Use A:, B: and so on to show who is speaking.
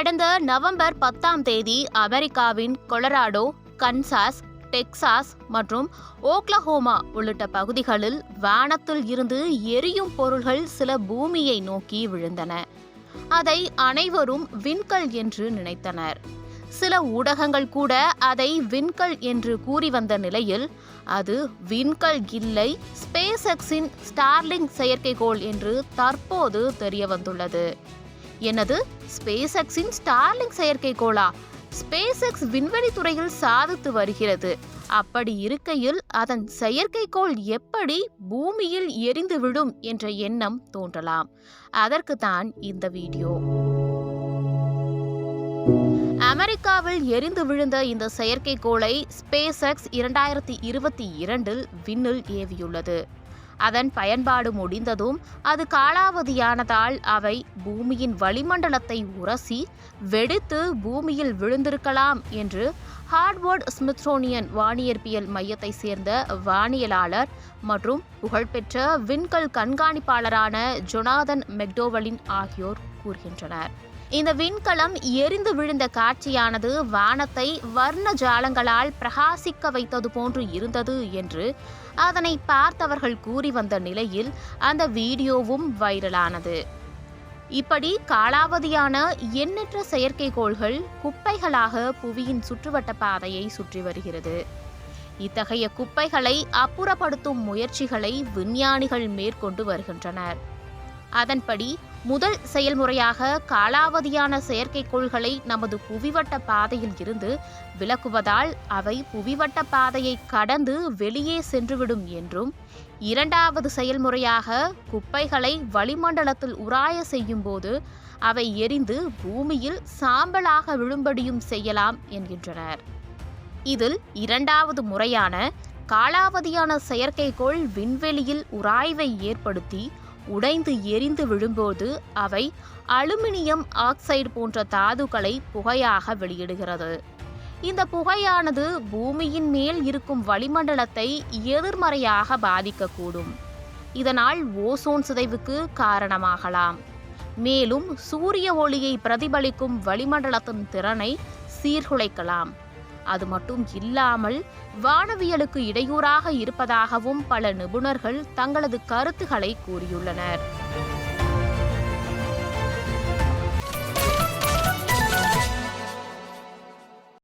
A: கடந்த நவம்பர் 10ஆம் தேதி அமெரிக்காவின் கொலராடோ, கன்சாஸ், டெக்சாஸ் மற்றும் ஓக்லஹோமா உள்ளிட்ட பகுதிகளில் வானத்தில் இருந்து எரியும் பொருள்கள் சில பூமியை நோக்கி விழுந்தன. அதை அனைவரும் விண்கல் என்று நினைத்தனர். சில ஊடகங்கள் கூட அதை விண்கல் என்று கூறி வந்த நிலையில் அது விண்கல் இல்லை, ஸ்பேஸ் எக்ஸின் ஸ்டார்லிங்க் செயற்கைக்கோள் என்று தற்போது தெரிய வந்துள்ளது. என்னது, ஸ்பேஸ் எக்ஸின் ஸ்டார்லிங்க் செயற்கைக்கோளா? ஸ்பேஸ் எக்ஸ் விண்வெளி துறையில் சாதித்து வருகிறது. அப்படி இருக்கையில் அதன் செயற்கைக்கோள் எப்படி பூமியில் எரிந்து விடும் என்ற எண்ணம் தோன்றலாம். அதற்குத்தான் இந்த வீடியோ. அமெரிக்காவில் எரிந்து விழுந்த இந்த செயற்கைக்கோளை ஸ்பேஸ் எக்ஸ் 2022 விண்ணில் ஏவியுள்ளது. அதன் பயன்பாடு முடிந்ததும் அது காலாவதியானதால் அவை பூமியின் வளிமண்டலத்தை உரசி வெடித்து பூமியில் விழுந்திருக்கலாம் என்று ஹார்வர்ட் ஸ்மித்சோனியன் வானியற்பியல் மையத்தை சேர்ந்த வானியலாளர் மற்றும் புகழ்பெற்ற விண்கல் கண்காணிப்பாளரான ஜொனாதன் மெக்டோவலின் ஆகியோர் கூறுகின்றனர். இந்த விண்கலம் எரிந்து விழுந்த காட்சியானது வானத்தை வர்ண ஜாலங்களால் பிரகாசிக்க வைத்தது போன்று இருந்தது என்று அதனை பார்த்தவர்கள் கூறி வந்த நிலையில் அந்த வீடியோவும் வைரலானது. இப்படி காலாவதியான எண்ணற்ற செயற்கைக்கோள்கள் குப்பைகளாக புவியின் சுற்றுவட்ட பாதையை சுற்றி வருகிறது. இத்தகைய குப்பைகளை அப்புறப்படுத்தும் முயற்சிகளை விஞ்ஞானிகள் மேற்கொண்டு வருகின்றனர். அதன்படி முதல் செயல்முறையாக காலாவதியான செயற்கைக்கோள்களை நமது புவிவட்ட பாதையில் இருந்து விலக்குவதால் அவை புவிவட்ட பாதையை கடந்து வெளியே சென்றுவிடும் என்றும், இரண்டாவது செயல்முறையாக குப்பைகளை வளிமண்டலத்தில் உராய செய்யும் போது அவை எரிந்து பூமியில் சாம்பலாக விழும்படியும் செய்யலாம் என்கின்றனர். இதில் இரண்டாவது முறையான காலாவதியான செயற்கைக்கோள் விண்வெளியில் உராய்வை ஏற்படுத்தி உடைந்து எரிந்து விழும்போது அவை அலுமினியம் ஆக்சைடு போன்ற தாதுக்களை புகையாக வெளியிடுகிறது. இந்த புகையானது பூமியின் மேல் இருக்கும் வளிமண்டலத்தை எதிர்மறையாக பாதிக்கக்கூடும். இதனால் ஓசோன் சிதைவுக்கு காரணமாகலாம். மேலும் சூரிய ஒளியை பிரதிபலிக்கும் வளிமண்டலத்தின் திறனை சீர்குலைக்கலாம். அது மட்டும் இல்லாமல் வானவியலுக்கு இடையூறாக இருப்பதாகவும் பல நிபுணர்கள் தங்களது கருத்துக்களை கூறியுள்ளனர்.